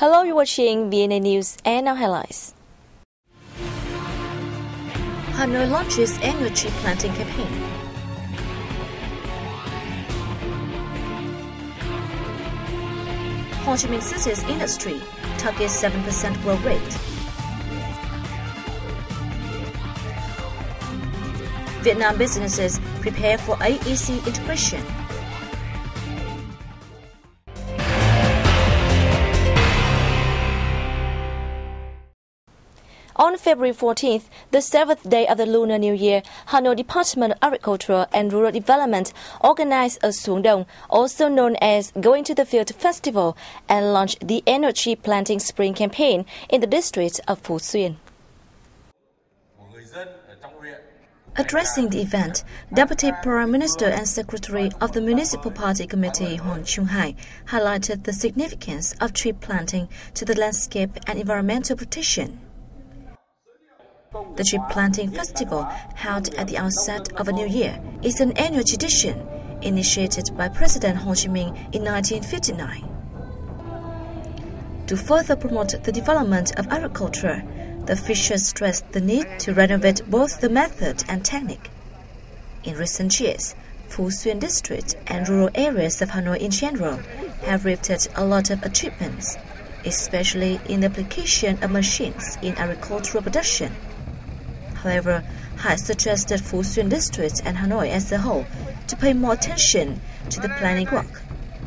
Hello, you're watching VNA News and our highlights. Hanoi launches annual tree planting campaign. Ho Chi Minh City's industry targets 7% growth rate. Vietnam businesses prepare for AEC integration. On February 14th, the 7th day of the Lunar New Year, Hanoi Department of Agriculture and Rural Development organized a Xuống Đồng, also known as Going to the Field Festival, and launched the annual tree planting spring campaign in the district of Phú Xuyên. Addressing the event, Deputy Prime Minister and Secretary of the Municipal Party Committee Hoàng Trung Hải highlighted the significance of tree planting to the landscape and environmental protection. The Tree Planting Festival, held at the outset of a new year, is an annual tradition initiated by President Ho Chi Minh in 1959. To further promote the development of agriculture, the officials stressed the need to renovate both the method and technique. In recent years, Phú Xuyên district and rural areas of Hanoi in general have reaped a lot of achievements, especially in the application of machines in agricultural production. However, Hai suggested Phú Xuyên district and Hanoi as a whole to pay more attention to the planning work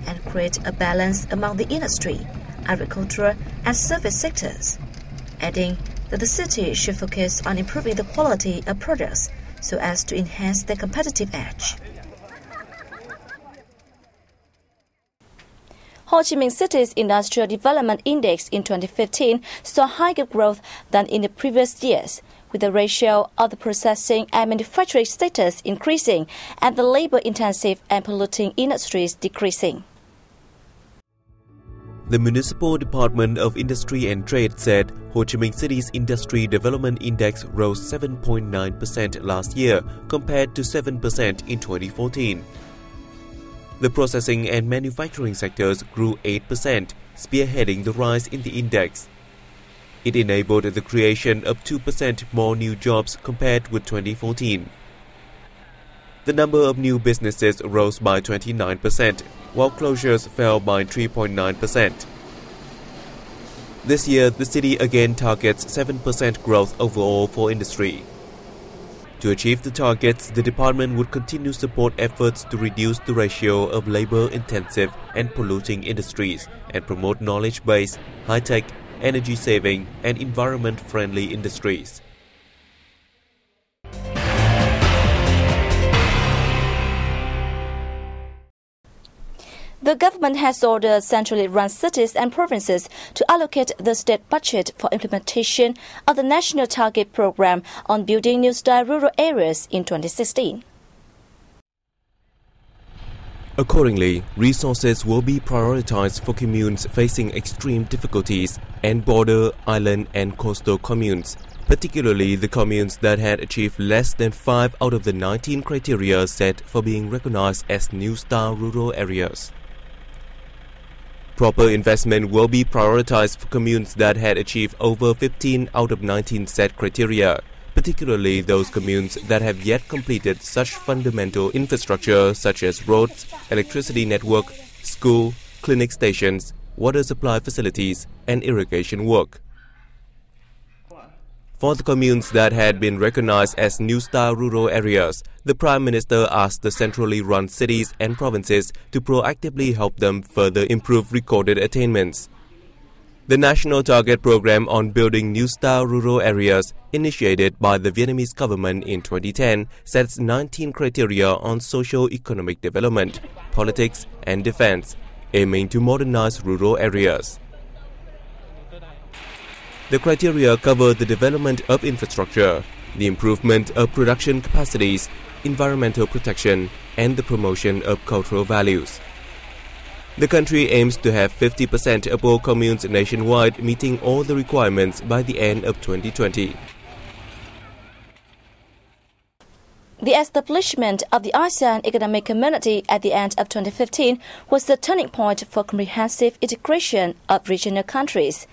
and create a balance among the industry, agriculture, and service sectors, adding that the city should focus on improving the quality of products so as to enhance their competitive edge. Ho Chi Minh City's Industrial Development Index in 2015 saw higher growth than in the previous years, with the ratio of the processing and manufacturing sectors increasing and the labor-intensive and polluting industries decreasing. The Municipal Department of Industry and Trade said Ho Chi Minh City's Industry Development Index rose 7.9% last year compared to 7% in 2014. The processing and manufacturing sectors grew 8%, spearheading the rise in the index. It enabled the creation of 2% more new jobs compared with 2014. The number of new businesses rose by 29%, while closures fell by 3.9%. This year, the city again targets 7% growth overall for industry. To achieve the targets, the department would continue support efforts to reduce the ratio of labor-intensive and polluting industries and promote knowledge-based, high-tech, energy-saving and environment-friendly industries. The government has ordered centrally run cities and provinces to allocate the state budget for implementation of the National Target Program on building new-style rural areas in 2016. Accordingly, resources will be prioritized for communes facing extreme difficulties and border, island and coastal communes, particularly the communes that had achieved less than 5 out of the 19 criteria set for being recognized as new-style rural areas. Proper investment will be prioritized for communes that had achieved over 15 out of 19 set criteria, particularly those communes that have yet completed such fundamental infrastructure such as roads, electricity network, school, clinic stations, water supply facilities, and irrigation work. For the communes that had been recognized as new-style rural areas, the Prime Minister asked the centrally run cities and provinces to proactively help them further improve recorded attainments. The National Target Program on Building New-Style Rural Areas, initiated by the Vietnamese government in 2010, sets 19 criteria on socio-economic development, politics and defense, aiming to modernize rural areas. The criteria cover the development of infrastructure, the improvement of production capacities, environmental protection, and the promotion of cultural values. The country aims to have 50% of all communes nationwide meeting all the requirements by the end of 2020. The establishment of the ASEAN Economic Community at the end of 2015 was the turning point for comprehensive integration of regional countries.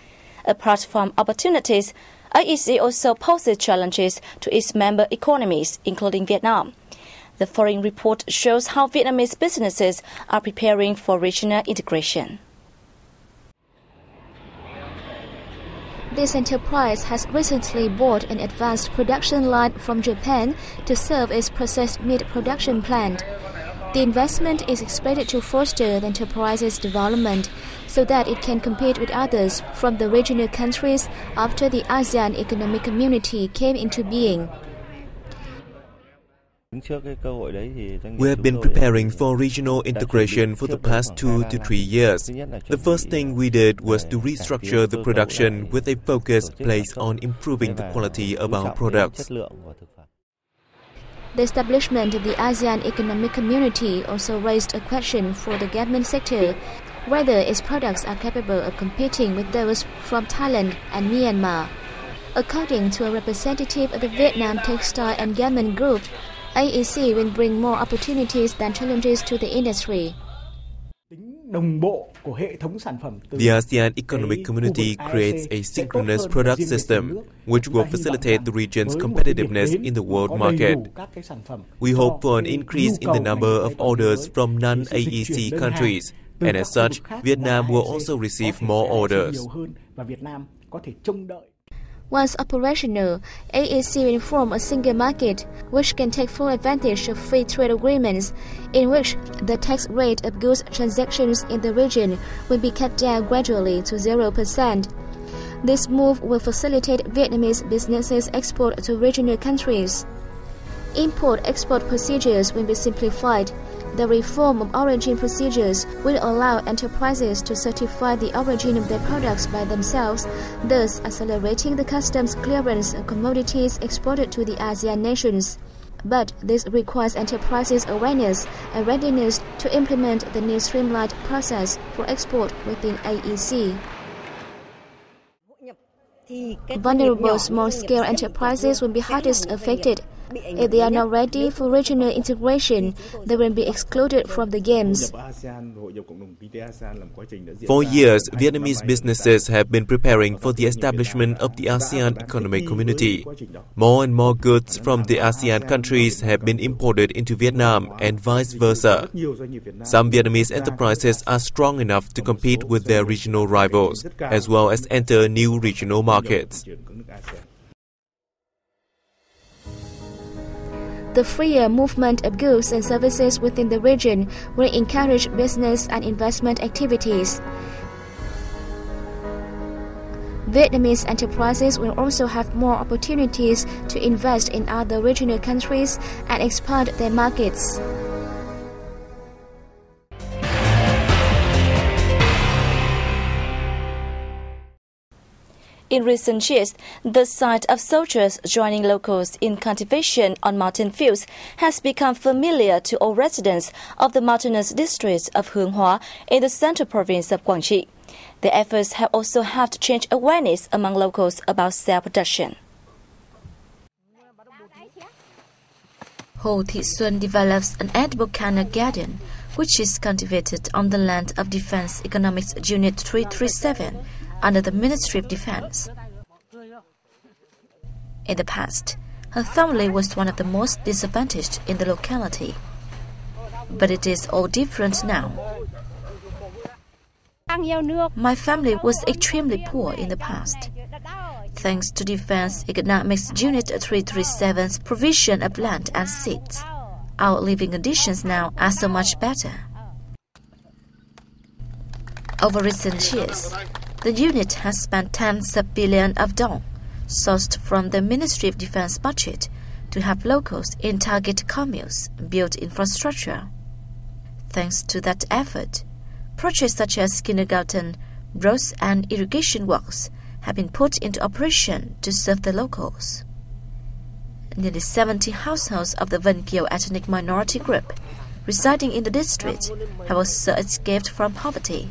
Apart from opportunities, AEC also poses challenges to its member economies, including Vietnam. The following report shows how Vietnamese businesses are preparing for regional integration. This enterprise has recently bought an advanced production line from Japan to serve as processed meat production plant. The investment is expected to foster the enterprise's development so that it can compete with others from the regional countries after the ASEAN Economic Community came into being. We have been preparing for regional integration for the past 2 to 3 years. The first thing we did was to restructure the production with a focus placed on improving the quality of our products. The establishment of the ASEAN Economic Community also raised a question for the garment sector, whether its products are capable of competing with those from Thailand and Myanmar. According to a representative of the Vietnam Textile and Garment Group, AEC will bring more opportunities than challenges to the industry. The ASEAN Economic Community creates a synchronous product system, which will facilitate the region's competitiveness in the world market. We hope for an increase in the number of orders from non-AEC countries, and as such, Vietnam will also receive more orders. Once operational, AEC will form a single market which can take full advantage of free trade agreements in which the tax rate of goods transactions in the region will be cut down gradually to 0%. This move will facilitate Vietnamese businesses' export to regional countries. Import-export procedures will be simplified. The reform of origin procedures will allow enterprises to certify the origin of their products by themselves, thus accelerating the customs clearance of commodities exported to the ASEAN nations. But this requires enterprises' awareness and readiness to implement the new streamlined process for export within AEC. Vulnerable small-scale enterprises will be hardest affected. If they are not ready for regional integration, they will be excluded from the games. For years, Vietnamese businesses have been preparing for the establishment of the ASEAN Economic Community. More and more goods from the ASEAN countries have been imported into Vietnam and vice versa. Some Vietnamese enterprises are strong enough to compete with their regional rivals, as well as enter new regional markets. The freer movement of goods and services within the region will encourage business and investment activities. Vietnamese enterprises will also have more opportunities to invest in other regional countries and expand their markets. In recent years, the sight of soldiers joining locals in cultivation on mountain fields has become familiar to all residents of the mountainous districts of Hướng Hóa in the central province of Quảng Trị. The efforts have also helped change awareness among locals about self-production. Hồ Thị Xuân develops an edible canna garden, which is cultivated on the land of Defense Economics Unit 337, under the Ministry of Defense. In the past, her family was one of the most disadvantaged in the locality. But it is all different now. My family was extremely poor in the past. Thanks to Defense Economics Unit 337's provision of land and seeds, our living conditions now are so much better. Over recent years, the unit has spent tens of billions of dong, sourced from the Ministry of Defense budget, to help locals in target communes build infrastructure. Thanks to that effort, projects such as kindergarten, roads and irrigation works have been put into operation to serve the locals. Nearly 70 households of the Vân Kiều ethnic minority group residing in the district have also escaped from poverty.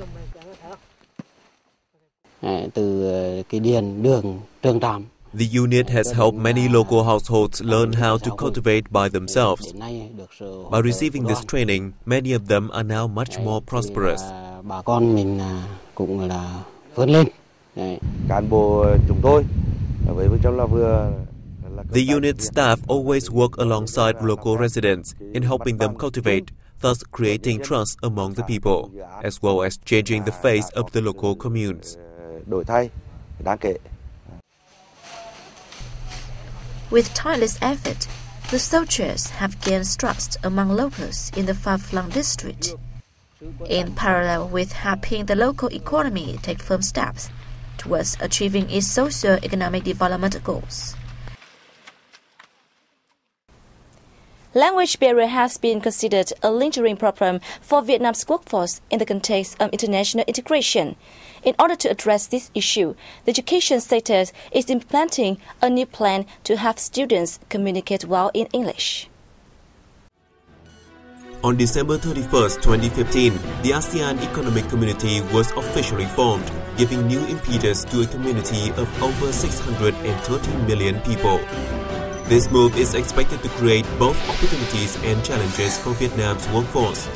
The unit has helped many local households learn how to cultivate by themselves. By receiving this training, many of them are now much more prosperous. The unit staff always work alongside local residents in helping them cultivate, thus creating trust among the people, as well as changing the face of the local communes. With tireless effort, the soldiers have gained trust among locals in the far-flung district. In parallel with helping the local economy take firm steps towards achieving its socio-economic development goals. Language barrier has been considered a lingering problem for Vietnam's workforce in the context of international integration. In order to address this issue, the education sector is implementing a new plan to have students communicate well in English. On December 31, 2015, the ASEAN Economic Community was officially formed, giving new impetus to a community of over 630 million people. This move is expected to create both opportunities and challenges for Vietnam's workforce.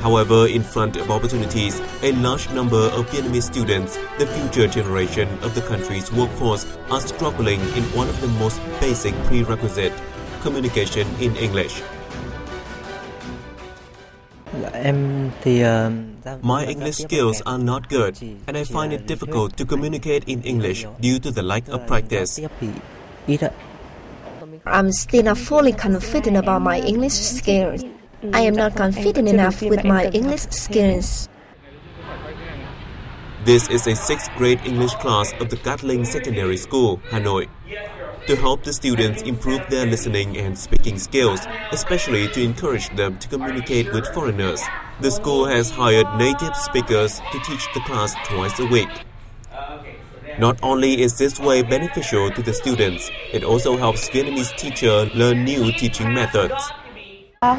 However, in front of opportunities, a large number of Vietnamese students, the future generation of the country's workforce, are struggling in one of the most basic prerequisites, communication in English. My English skills are not good, and I find it difficult to communicate in English due to the lack of practice. I'm still not fully confident about my English skills. I am not confident enough with my English skills. This is a 6th grade English class of the Gatling Secondary School, Hanoi. To help the students improve their listening and speaking skills, especially to encourage them to communicate with foreigners, the school has hired native speakers to teach the class twice a week. Not only is this way beneficial to the students, it also helps Vietnamese teachers learn new teaching methods. In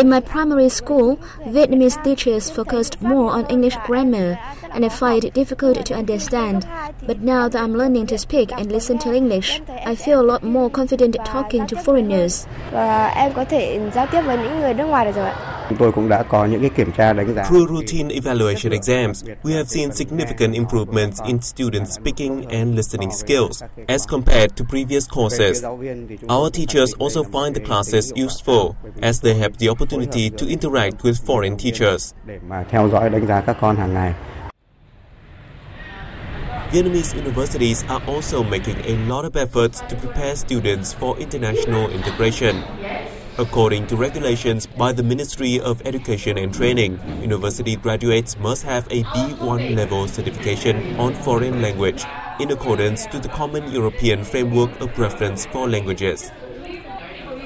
my primary school, Vietnamese teachers focused more on English grammar, and I find it difficult to understand. But now that I'm learning to speak and listen to English, I feel a lot more confident talking to foreigners. Through routine evaluation exams, we have seen significant improvements in students' speaking and listening skills as compared to previous courses. Our teachers also find the classes useful as they have the opportunity to interact with foreign teachers. Vietnamese universities are also making a lot of efforts to prepare students for international integration. According to regulations by the Ministry of Education and Training, university graduates must have a B1 level certification on foreign language in accordance to the Common European Framework of Reference for Languages.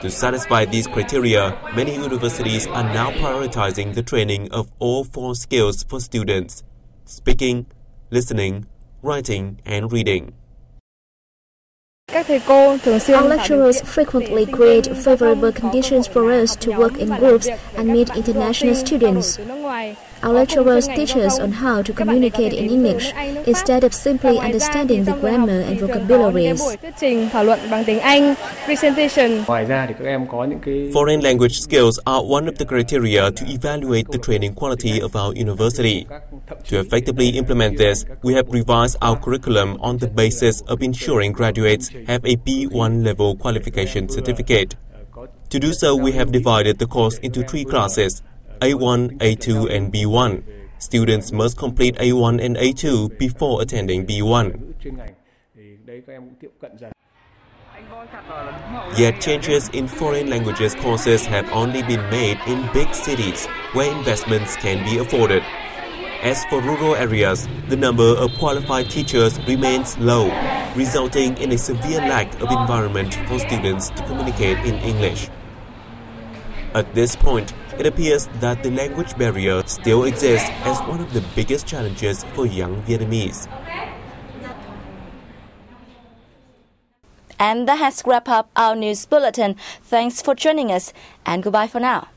To satisfy these criteria, many universities are now prioritizing the training of all 4 skills for students: speaking, listening, writing, and reading. Our lecturers frequently create favorable conditions for us to work in groups and meet international students. Our lecturers teach us on how to communicate in English instead of simply understanding the grammar and vocabularies. Foreign language skills are one of the criteria to evaluate the training quality of our university. To effectively implement this, we have revised our curriculum on the basis of ensuring graduates have a B1 level qualification certificate. To do so, we have divided the course into 3 classes: A1, A2, and B1. Students must complete A1 and A2 before attending B1. Yet changes in foreign languages courses have only been made in big cities where investments can be afforded. As for rural areas, the number of qualified teachers remains low, resulting in a severe lack of environment for students to communicate in English. At this point, it appears that the language barrier still exists as one of the biggest challenges for young Vietnamese. And that has wrapped up our news bulletin. Thanks for joining us, and goodbye for now.